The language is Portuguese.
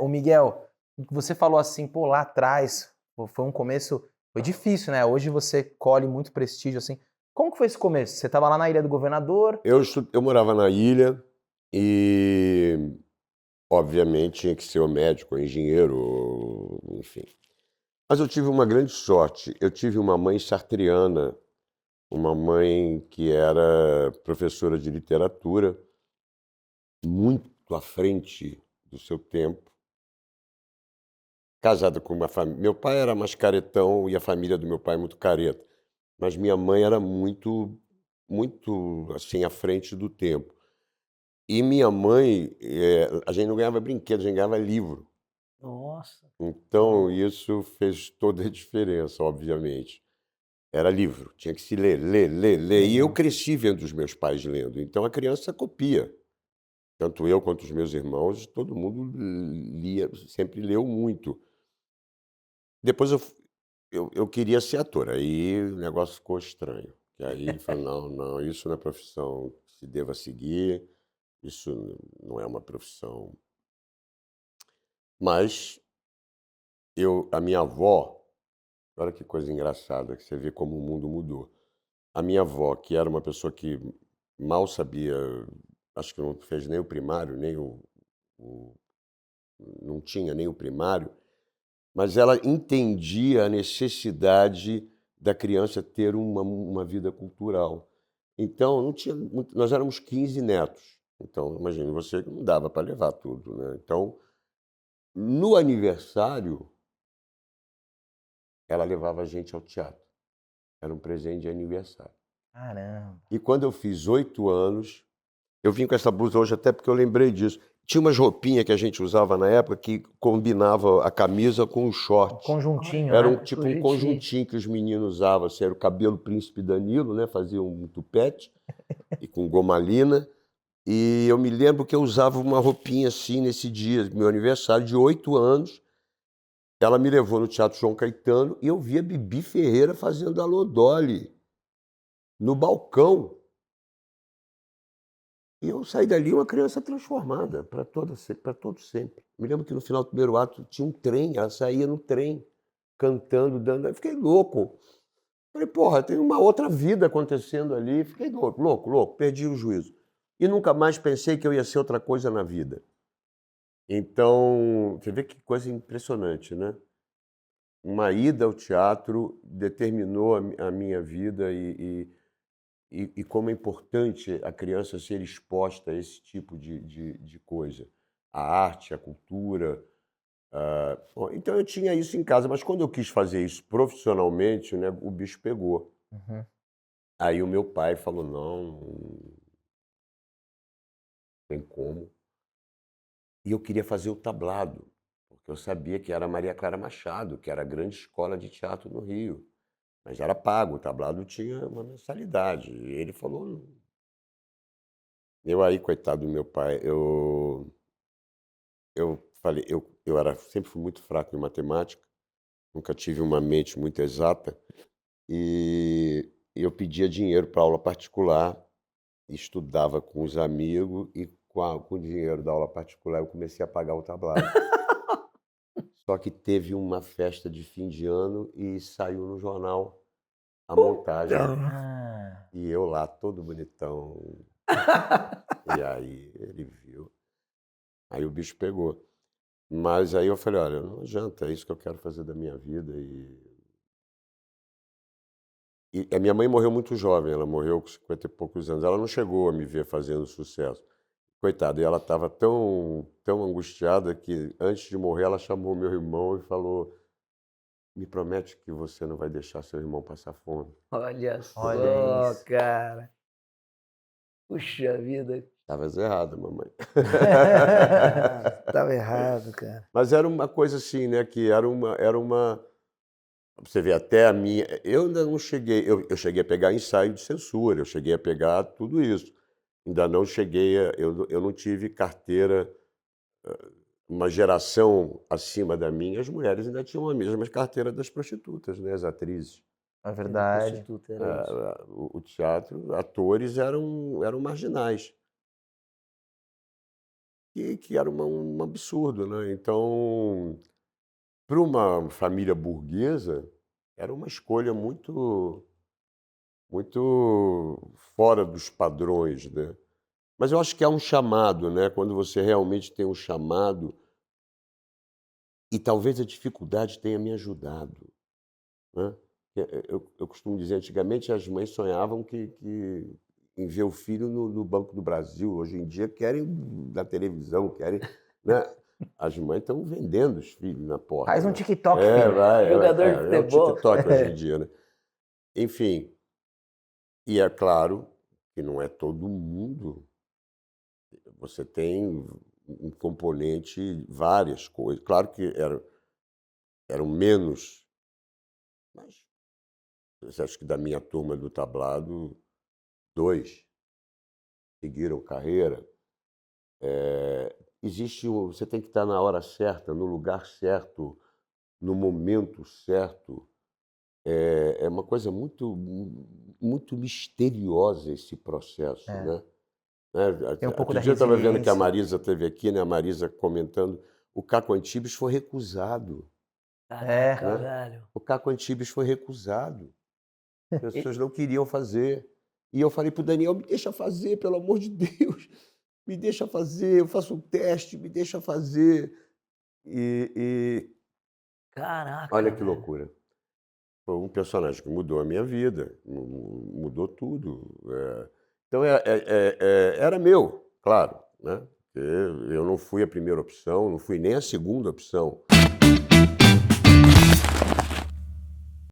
Ô Miguel, você falou assim, pô, lá atrás, pô, foi um começo, foi difícil, né? Hoje você colhe muito prestígio, assim. Como que foi esse começo? Você estava lá na Ilha do Governador? Eu morava na ilha e, obviamente, tinha que ser o médico, o engenheiro, enfim. Mas eu tive uma grande sorte. Eu tive uma mãe sartreana, uma mãe que era professora de literatura, muito à frente do seu tempo, casada com uma família. Meu pai era mais caretão e a família do meu pai muito careta, mas minha mãe era muito assim à frente do tempo. E minha mãe, a gente não ganhava brinquedo, a gente ganhava livro. Nossa. Então isso fez toda a diferença, obviamente. Era livro, tinha que se ler, ler, ler, ler. E eu cresci vendo os meus pais lendo. Então a criança copia. Tanto eu quanto os meus irmãos, todo mundo lia, sempre leu muito. Depois eu queria ser ator, aí o negócio ficou estranho. E aí ele falou, não, não, isso não é profissão que se deva seguir, isso não é uma profissão. Mas a minha avó, olha que coisa engraçada, que você vê como o mundo mudou. A minha avó, que era uma pessoa que mal sabia, acho que não fez nem o primário, nem o não tinha nem o primário, mas ela entendia a necessidade da criança ter uma vida cultural. Então, não tinha nós éramos 15 netos. Então, imagine você, não dava para levar tudo, né. Então, no aniversário, ela levava a gente ao teatro. Era um presente de aniversário. Caramba. E quando eu fiz 8 anos, eu vim com essa blusa hoje até porque eu lembrei disso. Tinha umas roupinhas que a gente usava na época que combinava a camisa com o short. Conjuntinho, Era né? tipo um conjuntinho que os meninos usavam, assim, era o cabelo Príncipe Danilo, né? Fazia um tupete e com gomalina. E eu me lembro que eu usava uma roupinha assim nesse dia, meu aniversário de 8 anos. Ela me levou no Teatro João Caetano e eu via Bibi Ferreira fazendo Alô Dolly no balcão. E eu saí dali uma criança transformada para todo sempre. Me lembro que no final do primeiro ato tinha um trem, ela saía no trem, cantando, dando. Eu fiquei louco. Falei, porra, tem uma outra vida acontecendo ali. Fiquei louco, louco, louco, perdi o juízo. E nunca mais pensei que eu ia ser outra coisa na vida. Então, você vê que coisa impressionante, né? Uma ida ao teatro determinou a minha vida e como é importante a criança ser exposta a esse tipo de coisa. A arte, a cultura. Bom, então eu tinha isso em casa, mas quando eu quis fazer isso profissionalmente, né, o bicho pegou. Uhum. Aí o meu pai falou, não tem como. E eu queria fazer o tablado, porque eu sabia que era a Maria Clara Machado, que era a grande escola de teatro no Rio. Mas era pago, o tablado tinha uma mensalidade. E ele falou, "Não." Eu aí, coitado do meu pai, eu falei, sempre fui muito fraco em matemática, nunca tive uma mente muito exata, e eu pedia dinheiro para aula particular, estudava com os amigos e com o dinheiro da aula particular eu comecei a pagar o tablado. Só que teve uma festa de fim de ano e saiu no jornal a montagem. Ah, E eu lá, todo bonitão. E aí ele viu. Aí o bicho pegou. Mas aí eu falei, olha, não adianta, é isso que eu quero fazer da minha vida. E a minha mãe morreu muito jovem, ela morreu com 50 e poucos anos. Ela não chegou a me ver fazendo sucesso. Coitada, e ela estava tão angustiada que antes de morrer ela chamou meu irmão e falou, me promete que você não vai deixar seu irmão passar fome. Olha olha só, isso. cara. Puxa vida. Estavas errada, mamãe. Tava errado, cara. Mas era uma coisa assim, né, que era uma. Você vê, até a minha. Eu ainda não cheguei. Eu cheguei a pegar ensaio de censura, eu cheguei a pegar tudo isso. Ainda não cheguei a. Eu não tive carteira. Uma geração acima da minha, as mulheres ainda tinham a mesma carteira das prostitutas, né, as atrizes. É Era verdade. prostituta, era isso. O teatro, atores eram marginais. que era um absurdo, né? Então, para uma família burguesa, era uma escolha muito fora dos padrões, né? Mas eu acho que há um chamado, né? Quando você realmente tem um chamado, e talvez a dificuldade tenha me ajudado, né? Eu costumo dizer, antigamente as mães sonhavam em ver o filho no Banco do Brasil. Hoje em dia querem na televisão, querem, né? As mães estão vendendo os filhos na porta, Faz um né? TikTok, É, filho. vai, Jogador de é o futebol. TikTok hoje em dia, né? Enfim, e é claro que não é todo mundo. Você tem um componente, várias coisas. Claro que eram menos, mas eu acho que da minha turma do tablado, 2 seguiram carreira. Você tem que estar na hora certa, no lugar certo, no momento certo. É uma coisa muito misteriosa esse processo, É. né? Tem um pouco Outro da dia eu estava vendo que a resiliência. Marisa esteve aqui, né? A Marisa comentando, o Caco Antibes foi recusado, Caraca, né? velho. O Caco Antibes foi recusado. As pessoas não queriam fazer. E eu falei para o Daniel, me deixa fazer, pelo amor de Deus. Me deixa fazer, eu faço um teste, me deixa fazer. E Caraca, olha que velho. loucura. Foi um personagem que mudou a minha vida, mudou tudo. Então, era meu, claro, né? Eu não fui a primeira opção, não fui nem a segunda opção.